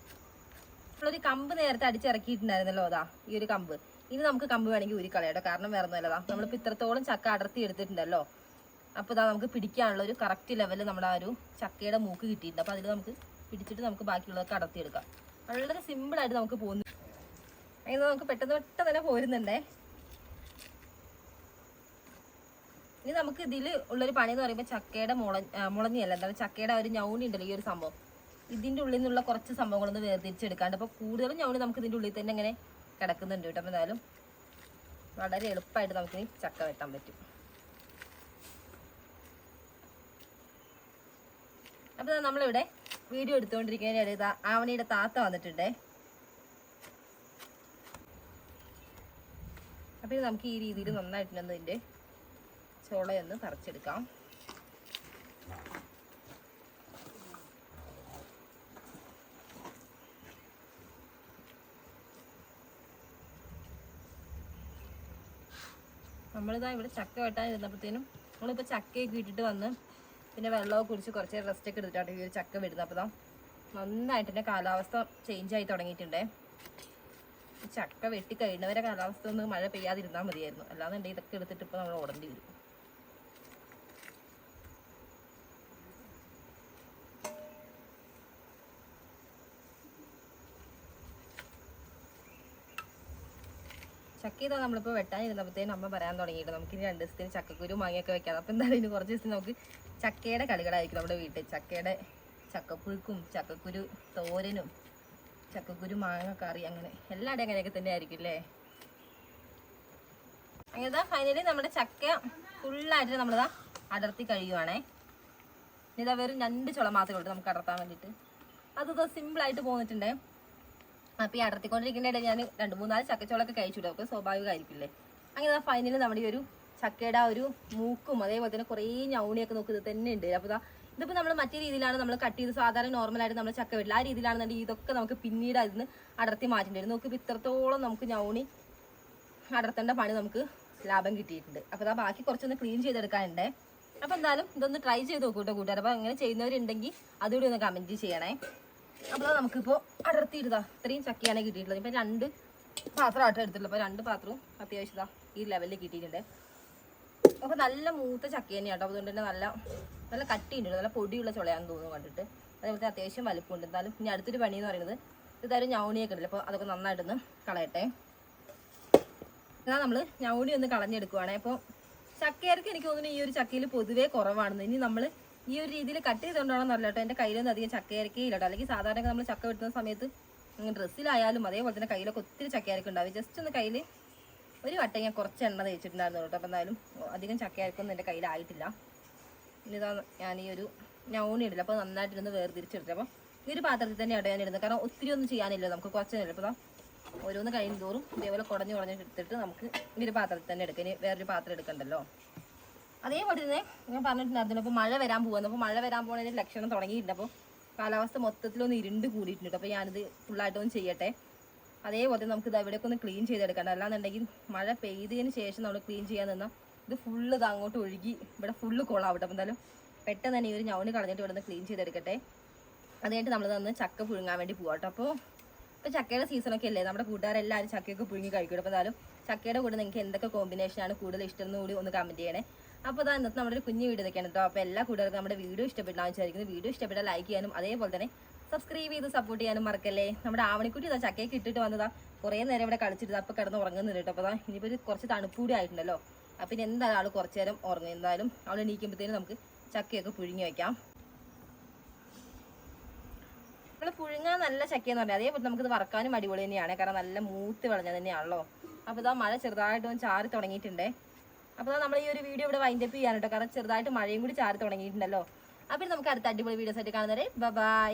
Speaker 1: നമ്മളൊരു കമ്പ് നേരത്തെ അടിച്ചിറക്കിയിട്ടുണ്ടായിരുന്നല്ലോ, അതാ ഈ ഒരു കമ്പ്. ഇനി നമുക്ക് കമ്പ് വേണമെങ്കിൽ ഊരിക്കളയാട്ടോ, കാരണം വേറെ ഒന്നുമല്ലതാ നമ്മളിപ്പോൾ ഇത്രത്തോളം ചക്ക അടർത്തി എടുത്തിട്ടുണ്ടല്ലോ. അപ്പോൾ ഇതാ നമുക്ക് പിടിക്കാനുള്ള ഒരു കറക്റ്റ് ലെവലിൽ നമ്മുടെ ആ ഒരു ചക്കയുടെ മൂക്ക് കിട്ടിയിട്ടുണ്ട്. അപ്പോൾ അതിൽ നമുക്ക് പിടിച്ചിട്ട് നമുക്ക് ബാക്കിയുള്ളതൊക്കെ അടർത്തിയെടുക്കാം. വളരെ സിമ്പിളായിട്ട് നമുക്ക് പോകുന്നു. അങ്ങനെ നമുക്ക് പെട്ടെന്ന് തന്നെ പോരുന്നുണ്ടേ. ഇനി നമുക്ക് ഇതിൽ ഉള്ളൊരു പണി എന്ന് പറയുമ്പോൾ ചക്കയുടെ മുളഞ്ഞല്ല, എന്താ ചക്കയുടെ ഒരു ഞൗണി ഉണ്ടല്ലോ, ഈ ഒരു സംഭവം ഇതിൻ്റെ ഉള്ളിൽ നിന്നുള്ള കുറച്ച് സംഭവങ്ങളൊന്ന് വേർതിരിച്ചെടുക്കാണ്ട്. അപ്പോൾ കൂടുതലും ഞൗണി നമുക്ക് ഇതിൻ്റെ ഉള്ളിൽ തന്നെ ഇങ്ങനെ കിടക്കുന്നുണ്ട് കേട്ടോ. അപ്പോൾ എന്തായാലും വളരെ എളുപ്പമായിട്ട് നമുക്ക് ഇനി ചക്ക വെട്ടാൻ പറ്റും. അപ്പോൾ നമ്മളിവിടെ വീഡിയോ എടുത്തുകൊണ്ടിരിക്കുന്നതിനിടെ ആവണിയുടെ താത്ത വന്നിട്ടുണ്ടേ. അപ്പോൾ ഇത് നമുക്ക് ഈ രീതിയിൽ നന്നായിട്ടുണ്ടെന്ന് ഇതിൻ്റെ ചോളയൊന്ന് പറിച്ചെടുക്കാം. നമ്മളിതാ ഇവിടെ ചക്ക വെട്ടാൻ ഇരുന്നപ്പോഴത്തേനും നമ്മളിപ്പോൾ ചക്കയൊക്കെ ഇട്ടിട്ട് വന്ന് പിന്നെ വെള്ളമൊക്കെ കുടിച്ച് കുറച്ച് റെസ്റ്റൊക്കെ എടുത്തിട്ടാണ് ഈ ഒരു ചക്ക വിടുന്നത്. അപ്പോൾ നന്നായിട്ട് തന്നെ കാലാവസ്ഥ ചേഞ്ച് ആയി തുടങ്ങിയിട്ടുണ്ടേ. ചക്ക വെട്ടി കഴിയുന്നവരെ കാലാവസ്ഥ ഒന്ന് മഴ പെയ്യാതിരുന്നാൽ മതിയായിരുന്നു, അല്ലാന്നുണ്ടെങ്കിൽ ഇതൊക്കെ എടുത്തിട്ട് ഇപ്പോൾ നമ്മൾ ഓടേണ്ടി വരും. ചക്ക ഇതാ നമ്മളിപ്പോൾ വെട്ടാനിരുന്നപ്പോഴത്തേനും അമ്മ പറയാൻ തുടങ്ങിയിട്ട് നമുക്കിനി 2 ദിവസത്തിന് ചക്കക്കുരു മാങ്ങയൊക്കെ വെക്കാം. അപ്പോൾ എന്തായാലും ഇനി കുറച്ച് ദിവസത്തിന് നമുക്ക് ചക്കയുടെ കളികളായിരിക്കും നമ്മുടെ വീട്ടിൽ. ചക്കയുടെ ചക്കപ്പുഴുക്കും ചക്കക്കുരു തോരനും ചക്കക്കുരു മാങ്ങ കറി, അങ്ങനെ എല്ലാവരുടെയും അങ്ങനെയൊക്കെ തന്നെ ആയിരിക്കും അല്ലേ. അങ്ങനെ ഫൈനലി നമ്മുടെ ചക്ക ഫുള്ളായിട്ട് നമ്മളിതാ അടർത്തി കഴിയുവാണേ. ഇതാ വെറും 2 ചുള മാത്രമേ ഉള്ളൂ നമുക്ക് അടർത്താൻ വേണ്ടിയിട്ട്. അത് സിമ്പിളായിട്ട് പോന്നിട്ടുണ്ടേ. അപ്പോൾ ഈ അടർത്തിക്കൊണ്ടിരിക്കുന്നതിടെ ഞാൻ 2-3-4 ചക്കച്ചോളൊക്കെ കഴിച്ചിടും. അപ്പോൾ സ്വാഭാവികമായിരിക്കില്ലേ. അങ്ങനെ ഫൈനലി നമ്മുടെ ഈ ഒരു ചക്കയുടെ ആ ഒരു മൂക്കും അതേപോലെ തന്നെ കുറേ ഞൗണിയൊക്കെ നോക്കി ഇത് തന്നെ ഉണ്ട്. അപ്പോൾ ഇതിപ്പോൾ നമ്മൾ മറ്റേ രീതിയിലാണ് നമ്മൾ കട്ട് ചെയ്ത് സാധാരണ നോർമലായിട്ട് നമ്മൾ ചക്ക വീട്ടിൽ ആ രീതിയിലാണെന്നുണ്ടെങ്കിൽ ഇതൊക്കെ നമുക്ക് പിന്നീട് അതിന് അടർത്തി മാറ്റേണ്ടി നോക്കി ഇത്രത്തോളം നമുക്ക് ഞൗണി അടർത്തേണ്ട പണി നമുക്ക് ലാഭം കിട്ടിയിട്ടുണ്ട്. അപ്പോൾ ബാക്കി കുറച്ചൊന്ന് ക്ലീൻ ചെയ്തെടുക്കാനുണ്ടേ. അപ്പോൾ എന്തായാലും ഇതൊന്ന് ട്രൈ ചെയ്ത് നോക്കൂട്ടോ കൂട്ടുകാർ. അപ്പോൾ അങ്ങനെ ചെയ്യുന്നവരുണ്ടെങ്കിൽ അതുകൂടി ഒന്ന് കമൻറ്റ് ചെയ്യണേ. അപ്പോൾ നമുക്കിപ്പോൾ അടർത്തിയിടുക ഇത്രയും ചക്കയാണ് കിട്ടിയിട്ടുള്ളത്. ഇപ്പം 2 പാത്രം ആട്ടം എടുത്തിട്ടുള്ളത്. അപ്പോൾ 2 പാത്രവും അത്യാവശ്യം ഈ ലെവലിൽ കിട്ടിയിട്ടുണ്ട്. അപ്പോൾ നല്ല മൂത്ത ചക്ക തന്നെയാണ് കേട്ടോ. അതുകൊണ്ട് തന്നെ നല്ല കട്ടിയുണ്ട്, നല്ല പൊടിയുള്ള ചുളയാണെന്ന് തോന്നുന്നു കണ്ടിട്ട്. അതേപോലെ അത്യാവശ്യം വലുപ്പമുണ്ട്. എന്തായാലും ഇനി അടുത്തൊരു പണി എന്ന് പറയുന്നത് ഇതായാലും ഞൗണിയൊക്കെ ഉണ്ടല്ലോ. അപ്പോൾ അതൊക്കെ നന്നായിട്ടൊന്ന് കളയട്ടെ. എന്നാൽ നമ്മൾ ഞൗണി ഒന്ന് കളഞ്ഞെടുക്കുവാണേ. അപ്പോൾ ചക്കയർക്ക് എനിക്ക് തോന്നുന്നു ഈ ഒരു ചക്കയിൽ പൊതുവേ കുറവാണെന്ന്. ഇനി നമ്മൾ ഈ ഒരു രീതിയിൽ കട്ട് ചെയ്തുകൊണ്ടാണെന്ന് അറിയില്ല കേട്ടോ. എൻ്റെ കയ്യിലൊന്നും അധികം ചക്കയരക്കേ ഇല്ല കേട്ടോ. അല്ലെങ്കിൽ സാധാരണ നമ്മൾ ചക്ക വെട്ടുന്ന സമയത്ത് ഡ്രസ്സിലായാലും അതേപോലെ തന്നെ കയ്യിലൊക്കെ ഒത്തിരി ചക്കയരക്ക ഉണ്ടാവും. ജസ്റ്റ് ഒന്ന് കയ്യിൽ ഒരു വട്ടം ഞാൻ കുറച്ച് എണ്ണ തേച്ചിട്ടുണ്ടായിരുന്നു കേട്ടോ. അപ്പോൾ എന്തായാലും അധികം ചക്കയരക്കൊന്നും എൻ്റെ കയ്യിലായിട്ടില്ല. ഇനിതാ ഞാൻ ഈ ഒരു ഞൗണി ഇടില്ല. അപ്പോൾ നന്നായിട്ടിരുന്ന് വേർതിരിച്ചെടുത്തു. അപ്പോൾ ഈ ഒരു പാത്രത്തിൽ തന്നെയാണ് ഞാൻ ഇടുന്നത്. കാരണം ഒത്തിരി ഒന്നും ചെയ്യാനില്ല, നമുക്ക് കുറച്ച് നേരം. അപ്പോൾ ഓരോന്ന് കഴിയും തോറും ഇതേപോലെ കുടഞ്ഞ് എടുത്തിട്ട് നമുക്ക് ഈ ഒരു പാത്രത്തിൽ തന്നെ എടുക്കാം. ഇനി വേറൊരു പാത്രം എടുക്കണ്ടല്ലോ. അതേപോലെ തന്നെ ഞാൻ പറഞ്ഞിട്ടുണ്ടായിരുന്നു ഇപ്പോൾ മഴ വരാൻ പോകുന്നത്. അപ്പോൾ മഴ വരാൻ പോകുന്നതിൻ്റെ ലക്ഷണം തുടങ്ങിയിട്ടുണ്ട്. അപ്പോൾ കാലാവസ്ഥ മൊത്തത്തിലൊന്ന് ഇരുണ്ട് കൂടിയിട്ടുണ്ട്. അപ്പോൾ ഞാനിത് ഫുള്ളായിട്ടൊന്ന് ചെയ്യട്ടെ. അതേപോലെ തന്നെ നമുക്ക് ഇത് ഇവിടെയൊക്കെ ഒന്ന് ക്ലീൻ ചെയ്തെടുക്കണ്ട. അല്ലാന്നുണ്ടെങ്കിൽ മഴ പെയ്തതിന് ശേഷം നമ്മൾ ക്ലീൻ ചെയ്യാൻ നിന്നാൽ ഇത് ഫുള്ള് ഇത് അങ്ങോട്ട് ഒഴുകി ഇവിടെ ഫുള്ള് കൊള്ളാവട്ടെ. അപ്പോൾ എന്തായാലും പെട്ടെന്ന് തന്നെ ഈ ഒരു ഞൗണി കളഞ്ഞിട്ട് ഇവിടെ നിന്ന് ക്ലീൻ ചെയ്തെടുക്കട്ടെ. അത് കഴിഞ്ഞിട്ട് നമ്മൾ തന്ന് ചക്ക പുഴുങ്ങാൻ വേണ്ടി പോകാം കേട്ടോ. അപ്പോൾ ചക്കയുടെ സീസണൊക്കെ അല്ലേ, നമ്മുടെ കൂട്ടുകാരെല്ലാവരും ചക്കയൊക്കെ പുഴുങ്ങി കഴിക്കും. അപ്പോൾ എന്തായാലും ചക്കയുടെ കൂടെ നിങ്ങൾക്ക് എന്തൊക്കെ കോമ്പിനേഷനാണ് കൂടുതൽ ഇഷ്ടം എന്ന് കൂടി ഒന്ന് കമൻറ്റ് ചെയ്യണേ. അപ്പോൾ ഇന്നത്തെ നമ്മുടെ ഒരു കുഞ്ഞു വീഡിയോ ഇതൊക്കെയാണ് കേട്ടോ. അപ്പോൾ എല്ലാ കൂട്ടുകാർക്കും നമ്മുടെ വീഡിയോ ഇഷ്ടപ്പെട്ടാന്ന് വിചാരിക്കുന്നത്. വീഡിയോ ഇഷ്ടപ്പെട്ടാൽ ലൈക്ക് ചെയ്യാനും അതേപോലെ തന്നെ സബ്സ്ക്രൈബ് ചെയ്ത് സപ്പോർട്ട് ചെയ്യാനും മറക്കല്ലേ. നമ്മുടെ ആവണിക്കുട്ടി ഇതാ ചക്കയൊക്കെ ഇട്ടിട്ട് വന്നതാ, കുറേ നേരം ഇവിടെ കളിച്ചിട്ട് അപ്പോൾ കിടന്ന് ഉറങ്ങുന്നുണ്ട് കേട്ടോ. അപ്പോൾ ഇനിയിപ്പോൾ ഒരു കുറച്ച് തണുപ്പ് കൂടി ആയിട്ടുണ്ടല്ലോ. അപ്പം ഇനി എന്തായാലും ആൾ കുറച്ച് നേരം ഉറങ്ങും. എന്തായാലും അവൾ എണീക്കുമ്പോഴത്തേനും നമുക്ക് ചക്കയൊക്കെ പുഴുങ്ങി വയ്ക്കാം. നമ്മൾ പുഴുങ്ങാൻ നല്ല ചക്കയെന്ന് പറഞ്ഞാൽ അതേപോലെ നമുക്കിത് വറക്കാനും അടിപൊളി തന്നെയാണ്. കാരണം നല്ല മൂത്ത് വിളഞ്ഞത് തന്നെയാണല്ലോ. അപ്പോൾ ഇതാ മഴ ചെറുതായിട്ടൊന്ന് ചാറി തുടങ്ങിയിട്ടുണ്ട്. അപ്പോൾ നമ്മൾ ഈ ഒരു വീഡിയോ ഇവിടെ വൈൻഡപ്പ് ചെയ്യാൻ കേട്ടോ. കാരണം ചെറുതായിട്ട് മഴയും കൂടി ചാറി തുടങ്ങിയിട്ടുണ്ടല്ലോ. അപ്പോൾ നമുക്ക് അടുത്ത അടിപൊളി വീഡിയോസ് ആയിട്ട് കാണുന്നവരെ ബൈ.